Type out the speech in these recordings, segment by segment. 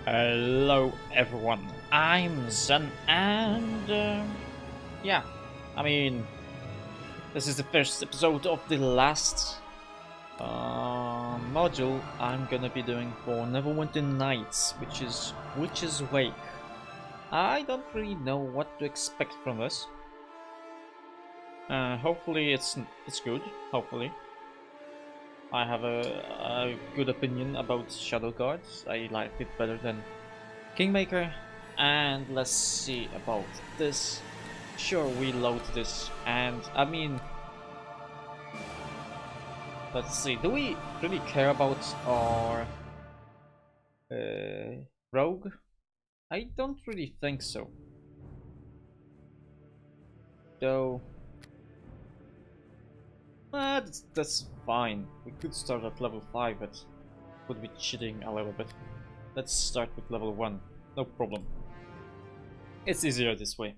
Hello everyone, I'm Zen and yeah, I mean this is the first episode of the last module I'm gonna be doing for Neverwinter Nights, which is Witch's Wake. I don't really know what to expect from this. Hopefully it's good, hopefully. I have a good opinion about Shadow Guards. I like it better than Kingmaker. And let's see about this. Sure, we load this, and I mean, let's see. Do we really care about our rogue? I don't really think so. Though, that's fine. We could start at level 5, but would be cheating a little bit. Let's start with level 1. No problem. It's easier this way.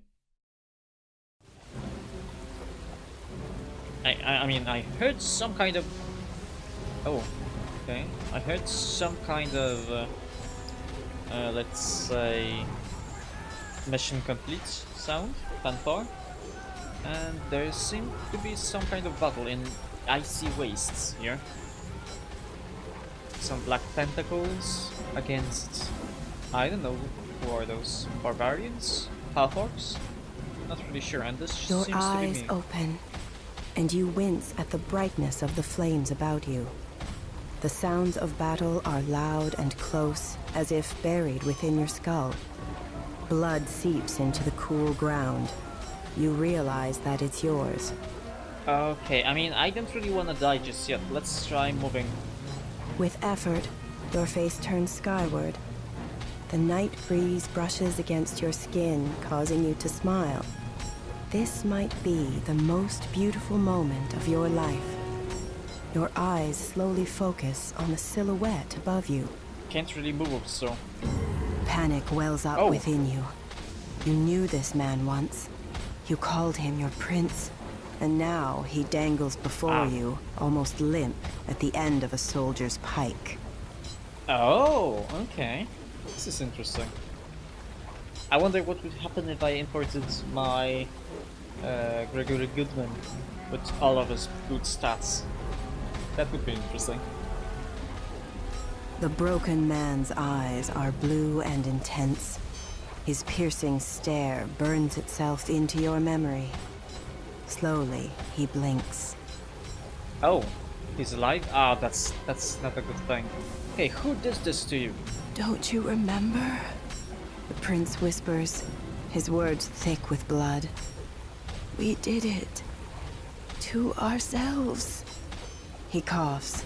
I mean, I heard some kind of... Oh, okay. I heard some kind of, let's say, mission complete sound, fanfare. And there seemed to be some kind of battle in icy wastes here. Some black tentacles against... I don't know, who are those? Barbarians? Half-orcs? Not really sure, and this Your seems to be eyes me. open, and you wince at the brightness of the flames about you. The sounds of battle are loud and close, as if buried within your skull. Blood seeps into the cool ground. You realize that it's yours. Okay, I mean, I don't really want to die just yet. Let's try moving. With effort, your face turns skyward. The night breeze brushes against your skin, causing you to smile. This might be the most beautiful moment of your life. Your eyes slowly focus on the silhouette above you. Can't really move, so... Panic wells up within you. You knew this man once. You called him your prince, and now he dangles before you, almost limp, at the end of a soldier's pike. Oh, okay. This is interesting. I wonder what would happen if I imported my Gregory Goodman with all of his good stats. That would be interesting. The broken man's eyes are blue and intense. His piercing stare burns itself into your memory. Slowly, he blinks. Oh, he's alive? Ah, that's not a good thing. Hey, who did this to you? Don't you remember? The prince whispers, his words thick with blood. We did it. To ourselves. He coughs,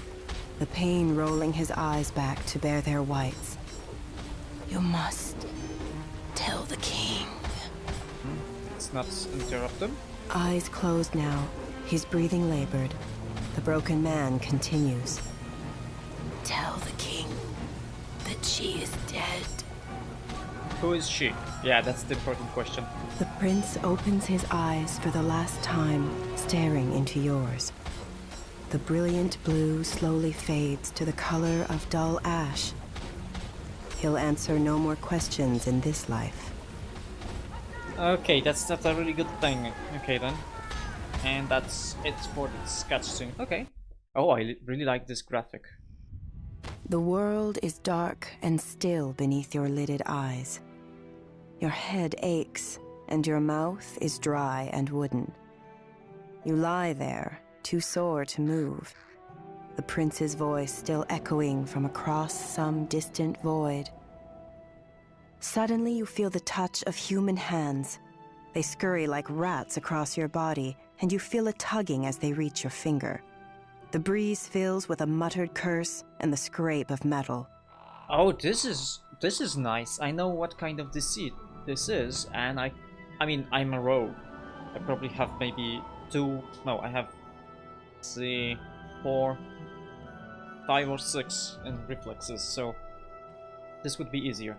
the pain rolling his eyes back to bare their whites. You must tell the king. Let's not interrupt him. Eyes closed now, his breathing labored. The broken man continues. Tell the king that she is dead. Who is she? Yeah, that's the important question. The prince opens his eyes for the last time, staring into yours. The brilliant blue slowly fades to the color of dull ash. He'll answer no more questions in this life. Okay, that's not a really good thing. Okay then. And that's it for this cutscene. Okay. Oh, I really like this graphic. The world is dark and still beneath your lidded eyes. Your head aches, and your mouth is dry and wooden. You lie there, too sore to move, the prince's voice still echoing from across some distant void. Suddenly you feel the touch of human hands. They scurry like rats across your body, and you feel a tugging as they reach your finger. The breeze fills with a muttered curse and the scrape of metal. Oh, this is nice. I know what kind of deceit this is, and I mean, I'm a rogue. I probably have maybe I have, let's see, 4, 5 or 6 in reflexes, so this would be easier.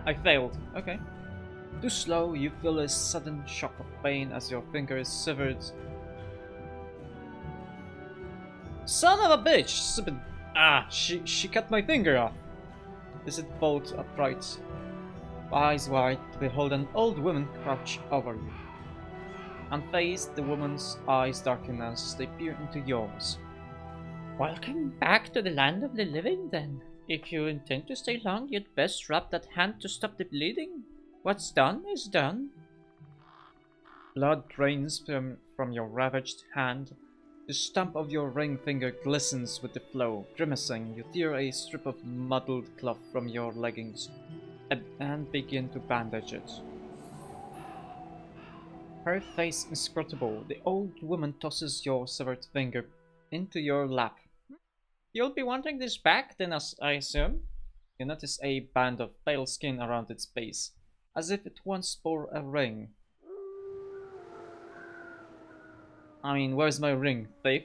I failed. Okay. Too slow, you feel a sudden shock of pain as your finger is severed. Son of a bitch! She cut my finger off. Is it bolt upright, eyes wide, to behold an old woman crouch over you. Unfazed, the woman's eyes darken as they peer into yours. Welcome back to the land of the living, then. If you intend to stay long, you'd best rub that hand to stop the bleeding. What's done is done. Blood drains from your ravaged hand. The stump of your ring finger glistens with the flow. Grimacing, you tear a strip of muddled cloth from your leggings and begin to bandage it. Her face inscrutable, the old woman tosses your severed finger into your lap. You'll be wanting this back, then, I assume? You notice a band of pale skin around its base, as if it once bore a ring. I mean, where's my ring, thief?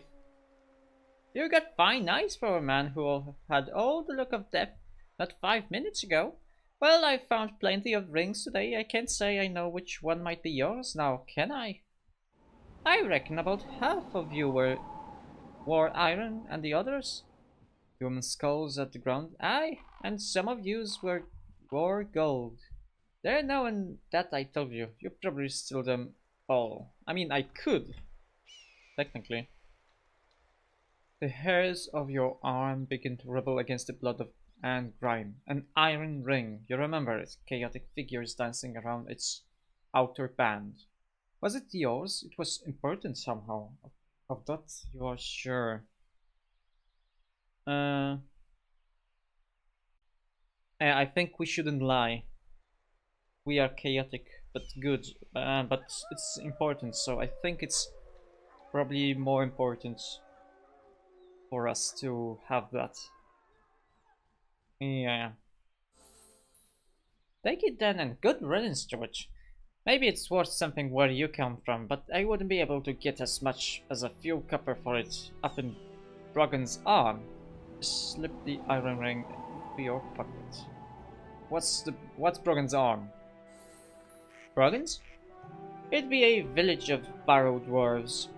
You got fine eyes for a man who had all the look of death not 5 minutes ago. Well, I found plenty of rings today. I can't say I know which one might be yours now, can I? I reckon about half of you wore iron and the others. The woman skulls at the ground. Aye, and some of yous wore gold. There now and that I told you. You probably steal them all. I mean, I could. Technically. The hairs of your arm begin to rebel against the blood and grime. An iron ring. You remember it. Chaotic figures dancing around its outer band. Was it yours? It was important somehow. Of that you are sure. I think we shouldn't lie. We are chaotic, but good. But it's important, so I think it's probably more important for us to have that. Yeah. Take it then, and good riddance, George. Maybe it's worth something where you come from, but I wouldn't be able to get as much as a few copper for it up in Brogan's arm. Slip the iron ring into your pocket. What's Brogan's arm? Brogan's? It'd be a village of barrow dwarves.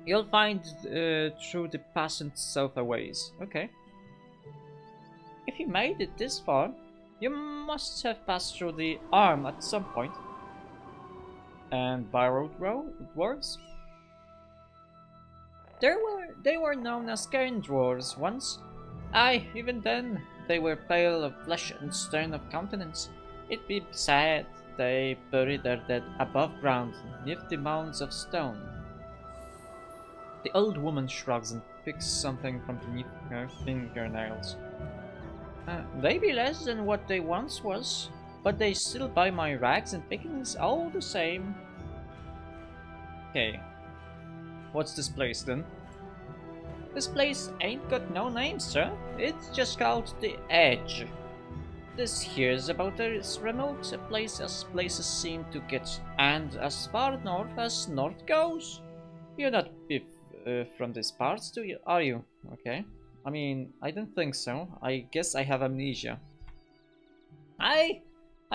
You'll find through the passant south a ways. Okay. If you made it this far, you must have passed through the arm at some point. And barrow dwarves? They were known as cairn dwarves once. Aye, even then, they were pale of flesh and stern of countenance. It'd be sad they buried their dead above ground, neath the mounds of stone. The old woman shrugs and picks something from beneath her fingernails. They be less than what they once was, but they still buy my rags and pickings all the same. Okay. What's this place then? This place ain't got no name, sir. It's just called the Edge. This here's about as remote a place as places seem to get, and as far north as north goes. You're not from these parts, are you? Okay. I mean, I don't think so. I guess I have amnesia. I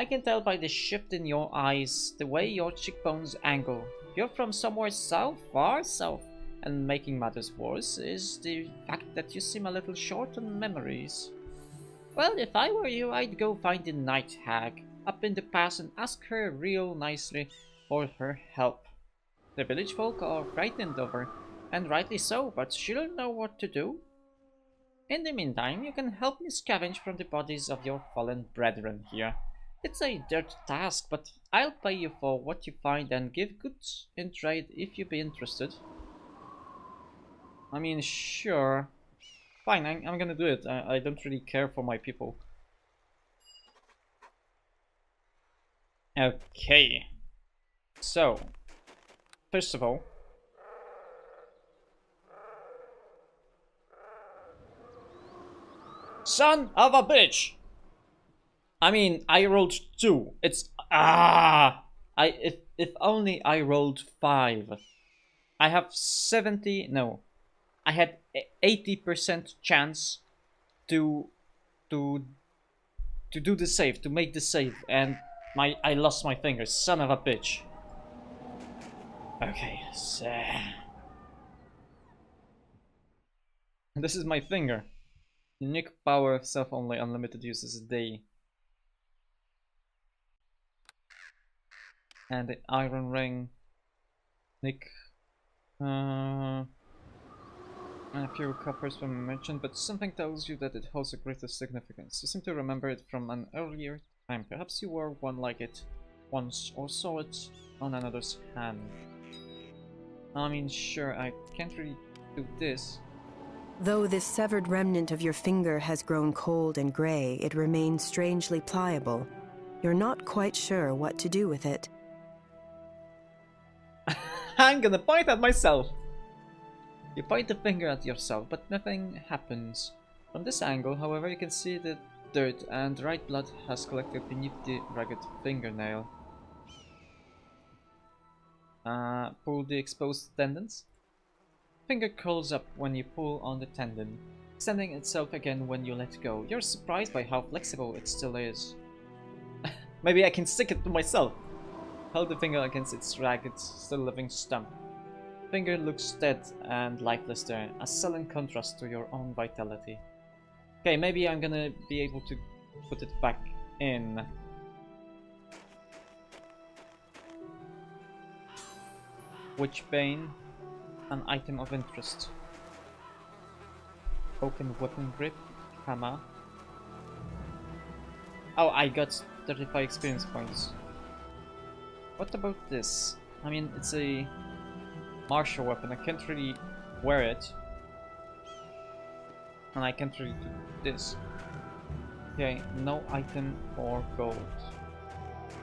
can tell by the shift in your eyes, the way your cheekbones angle. You're from somewhere south, far south. And making matters worse is the fact that you seem a little short on memories. Well, if I were you, I'd go find the night hag up in the pass and ask her real nicely for her help. The village folk are frightened of her, and rightly so, but she'll know what to do. In the meantime, you can help me scavenge from the bodies of your fallen brethren here. It's a dirty task, but I'll pay you for what you find and give goods in trade if you be interested. I mean, sure. Fine, I'm gonna do it. I don't really care for my people. Okay. So, first of all, son of a bitch! I mean, I rolled 2. It's if only I rolled 5. I have 70. No, I had 80% chance to do the save, to make the save, and I lost my fingers. Son of a bitch. Okay, so this is my finger. Unique power of self only, unlimited uses a day. And the iron ring. Nick. A few coppers from a merchant, but something tells you that it holds a greater significance. You seem to remember it from an earlier time. Perhaps you wore one like it once, or saw it on another's hand. I mean, sure, I can't really do this. Though this severed remnant of your finger has grown cold and gray, it remains strangely pliable. You're not quite sure what to do with it. I'm gonna point at myself! You point the finger at yourself, but nothing happens. From this angle, however, you can see the dirt and dried blood has collected beneath the ragged fingernail. Pull the exposed tendons. Finger curls up when you pull on the tendon, extending itself again when you let go. You're surprised by how flexible it still is. Maybe I can stick it to myself. Hold the finger against its ragged, still living stump. Finger looks dead and lifeless there, a sullen contrast to your own vitality. Okay, maybe I'm gonna be able to put it back in. Witchbane, an item of interest. Open weapon grip, hammer. Oh, I got 35 experience points. What about this? I mean, it's a martial weapon. I can't really wear it. And I can't really do this. Okay, no item or gold.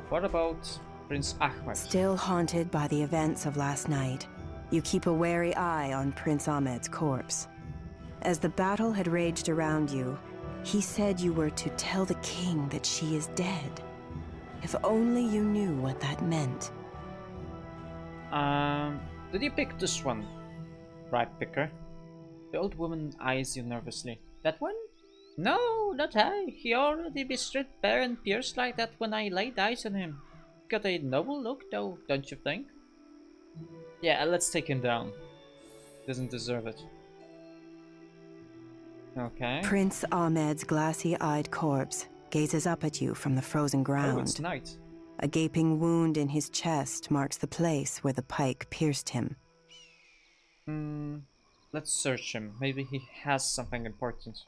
What about Prince Ahmed? Still haunted by the events of last night, you keep a wary eye on Prince Ahmed's corpse. As the battle had raged around you, he said you were to tell the king that she is dead. If only you knew what that meant. Did you pick this one, rag picker? The old woman eyes you nervously. That one? No, not I. He already be stripped bare and pierced like that when I laid eyes on him. Got a noble look though, don't you think? Yeah, let's take him down. Doesn't deserve it. Okay. Prince Ahmed's glassy-eyed corpse gazes up at you from the frozen ground. Oh, it's night. A gaping wound in his chest marks the place where the pike pierced him. Let's search him. Maybe he has something important.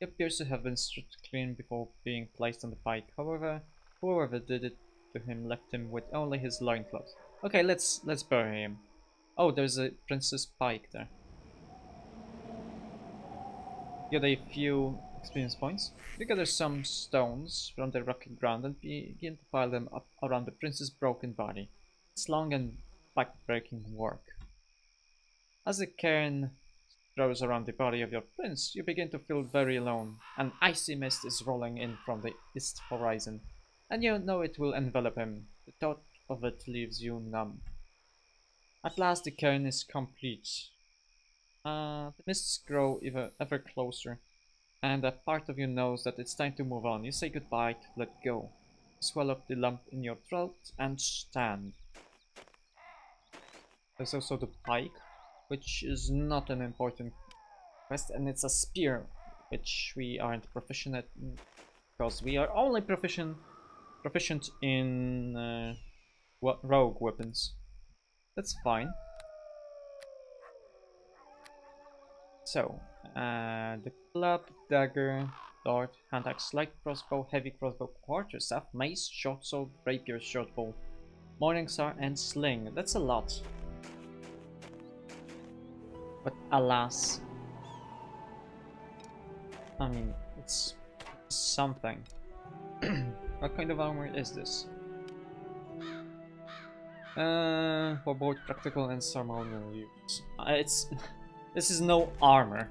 He appears to have been stripped clean before being placed on the pike. However, whoever did it to him left him with only his loincloth. Okay, let's bury him. Oh, there's a princess pike there. Get a few experience points. You gather some stones from the rocky ground and begin to pile them up around the prince's broken body. It's long and back-breaking work. As the cairn grows around the body of your prince, you begin to feel very alone. An icy mist is rolling in from the east horizon, and you know it will envelop him. The thought of it leaves you numb. At last the cairn is complete. The mists grow ever closer, and a part of you knows that it's time to move on. You say goodbye to let go. Swell up the lump in your throat and stand. There's also the pike, which is not an important quest, and it's a spear, which we aren't proficient at, because we are only proficient in rogue weapons. That's fine. So, the club, dagger, dart, hand axe, light crossbow, heavy crossbow, quarterstaff, mace, short sword, rapier, short bow, morning star, and sling. That's a lot. But alas, I mean, it's something. What kind of armor is this? For both practical and ceremonial use. This is no armor.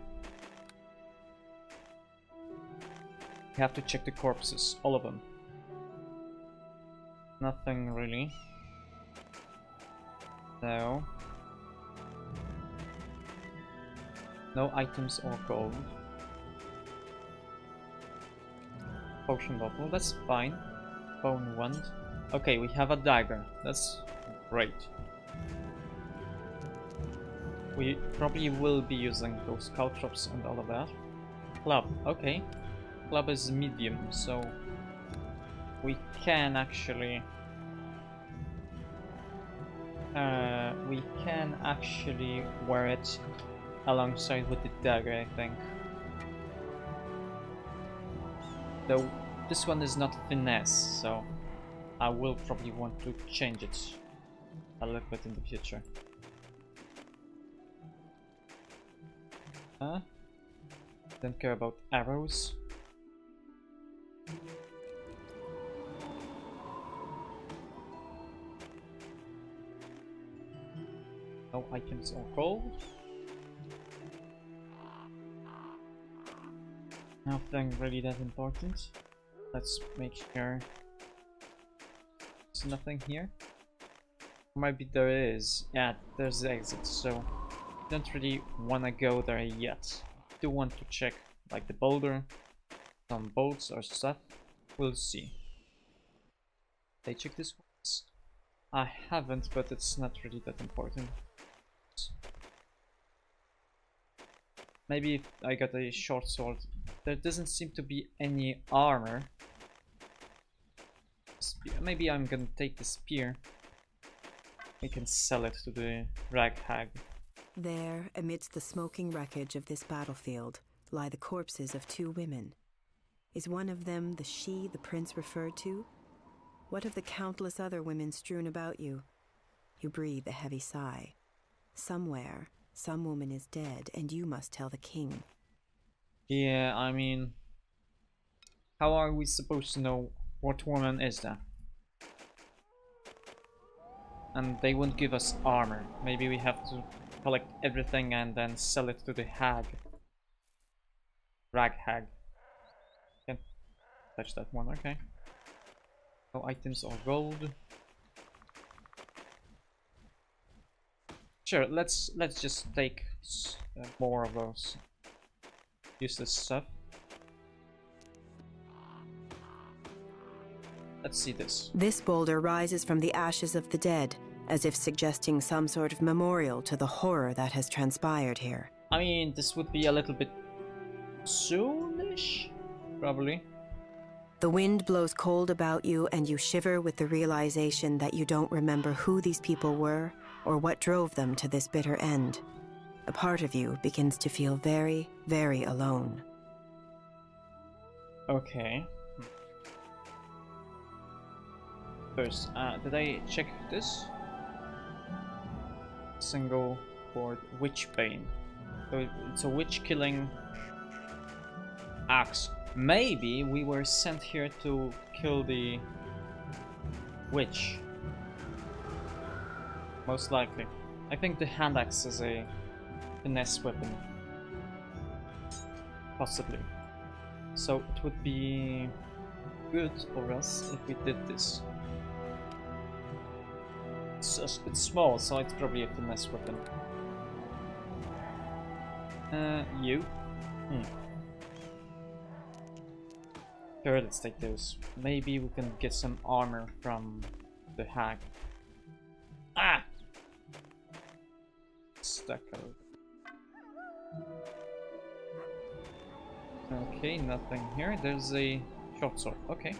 You have to check the corpses, all of them. Nothing really. No. No items or gold. Potion bottle, that's fine. Bone wand. Okay, we have a dagger. That's great. We probably will be using those caltrops and all of that. Club, okay. Club is medium, so we can actually wear it alongside with the dagger, I think. Though this one is not finesse, so I will probably want to change it a little bit in the future. Don't care about arrows. No items or gold. Nothing really that important. Let's make sure there's nothing here. Maybe there is. Yeah, there's the exit, so don't really want to go there yet. Do want to check like the boulder, some bolts or stuff. We'll see. Did I check this once? I haven't, but it's not really that important. Maybe if I got a short sword. There doesn't seem to be any armor. Maybe I'm gonna take the spear. We can sell it to the rag hag. There, amidst the smoking wreckage of this battlefield, lie the corpses of 2 women. Is one of them the she the prince referred to? What of the countless other women strewn about you? You breathe a heavy sigh. Somewhere, some woman is dead, and you must tell the king. Yeah, I mean, how are we supposed to know what woman is that? And they won't give us armor. Maybe we have to collect everything and then sell it to the hag. Rag hag. Can't touch that one, okay. No items or gold. Sure, let's just take more of those useless stuff. Let's see this. This boulder rises from the ashes of the dead, as if suggesting some sort of memorial to the horror that has transpired here. I mean, this would be a little bit soonish, probably. The wind blows cold about you, and you shiver with the realization that you don't remember who these people were or what drove them to this bitter end. A part of you begins to feel very, very alone. Okay. First, did I check this? Single board Witchbane. So it's a witch killing axe. Maybe we were sent here to kill the witch. Most likely. I think the hand axe is a finesse weapon. Possibly. So it would be good for us if we did this. It's small, so it's probably a finesse weapon. You? Sure, let's take those. Maybe we can get some armor from the hag. Ah! Stuck out. Okay, nothing here. There's a short sword. Okay.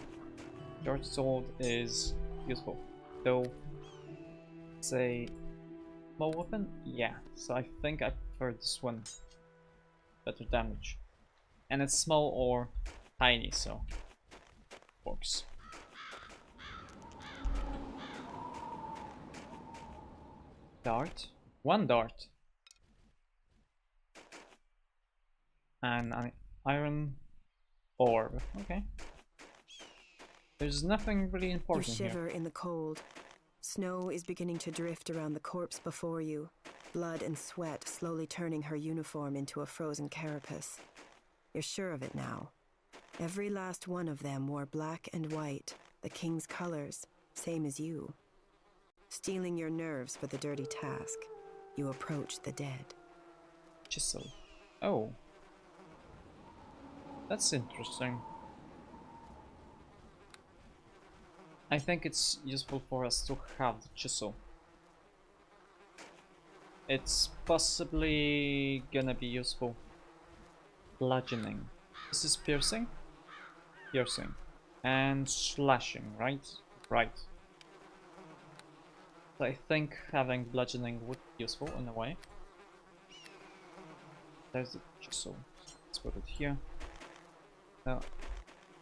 Short sword is useful. Though, it's a small weapon? Yeah. So I think I prefer this one. Better damage. And it's small or tiny, so works. Dart. 1 dart. And an iron orb. Okay. There's nothing really important You shiver here. in the cold. Snow is beginning to drift around the corpse before you, blood and sweat slowly turning her uniform into a frozen carapace. You're sure of it now. Every last one of them wore black and white, the king's colors, same as you. Steeling your nerves for the dirty task, you approach the dead. Chisel. Oh. That's interesting. I think it's useful for us to have the chisel. it's possibly gonna be useful. Bludgeoning. This is piercing? Piercing. And slashing, right? Right. So I think having bludgeoning would be useful in a way. There's the chisel. Let's put it here. No.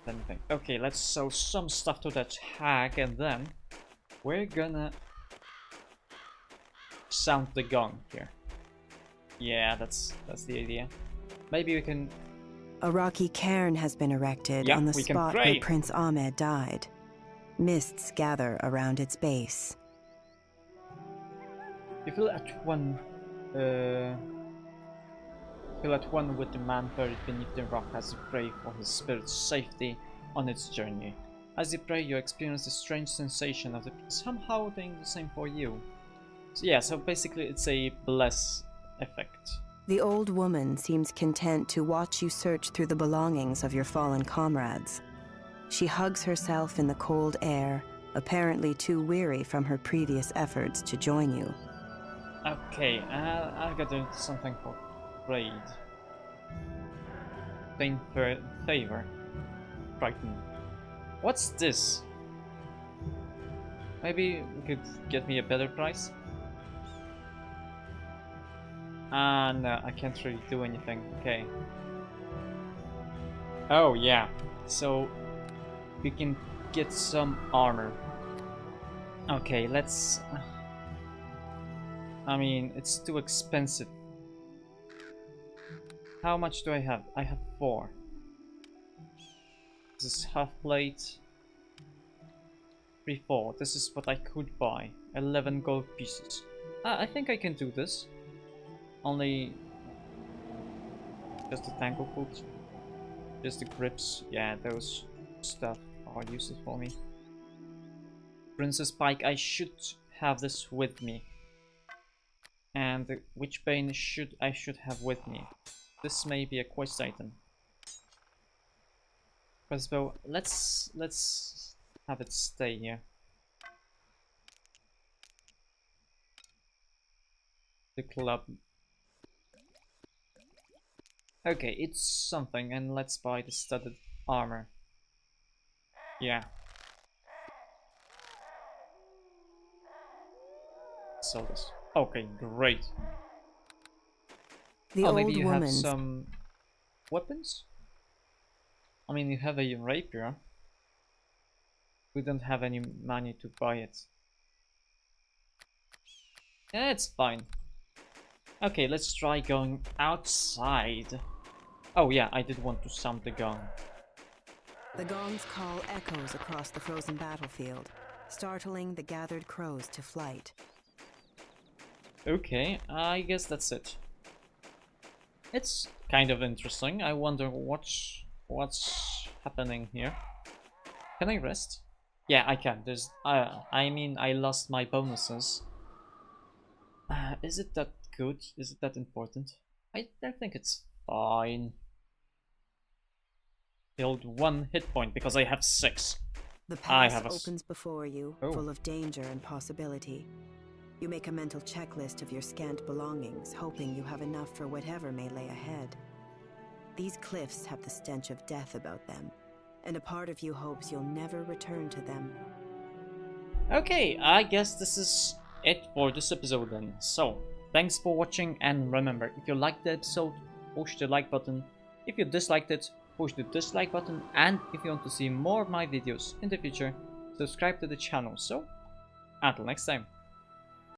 Anything. Okay, let's sell some stuff to that hag and then we're gonna sound the gong here. Yeah, that's the idea. Maybe we can... A rocky cairn has been erected on the spot where Prince Ahmed died. Mists gather around its base. You feel at one with the man buried beneath the rock as you pray for his spirit's safety on its journey. As you pray, you experience the strange sensation of the somehow doing the same for you. So yeah, so basically it's a bless effect. The old woman seems content to watch you search through the belongings of your fallen comrades. She hugs herself in the cold air, apparently too weary from her previous efforts to join you. Okay, I've got something called Raid. Gain favor. Frighten. What's this? Maybe you could get me a better price? No, I can't really do anything. Okay. Oh, yeah. So, we can get some armor. Okay, let's... I mean, it's too expensive. How much do I have? I have 4. This is half plate. 3, 4. This is what I could buy. 11 gold pieces. I think I can do this. Only just the tangle foot, just the grips. Yeah, those stuff are useless for me. Princess Pike, I should have this with me. And the Witchbane I should have with me. This may be a quest item. Crossbow. Let's have it stay here. The club. Okay, it's something, and let's buy the studded armor. Yeah. Sell this. Okay, great. The oh, maybe old you woman. have some weapons? I mean, you have a rapier. We don't have any money to buy it. Yeah, it's fine. Okay, let's try going outside. Oh yeah, I did want to sound the gong. The gong's call echoes across the frozen battlefield, startling the gathered crows to flight. Okay, I guess that's it. It's kind of interesting. I wonder what's happening here. Can I rest? Yeah, I can. There's I mean, I lost my bonuses. Is it that good? Is it that important? I think it's fine. Build 1 hit point because I have 6. The path opens before you, full of danger and possibility. You make a mental checklist of your scant belongings, hoping you have enough for whatever may lay ahead. These cliffs have the stench of death about them, and a part of you hopes you'll never return to them. Okay, I guess this is it for this episode then. So, thanks for watching, and remember, if you liked the episode, push the like button. If you disliked it, push the dislike button, and if you want to see more of my videos in the future, subscribe to the channel. So, until next time.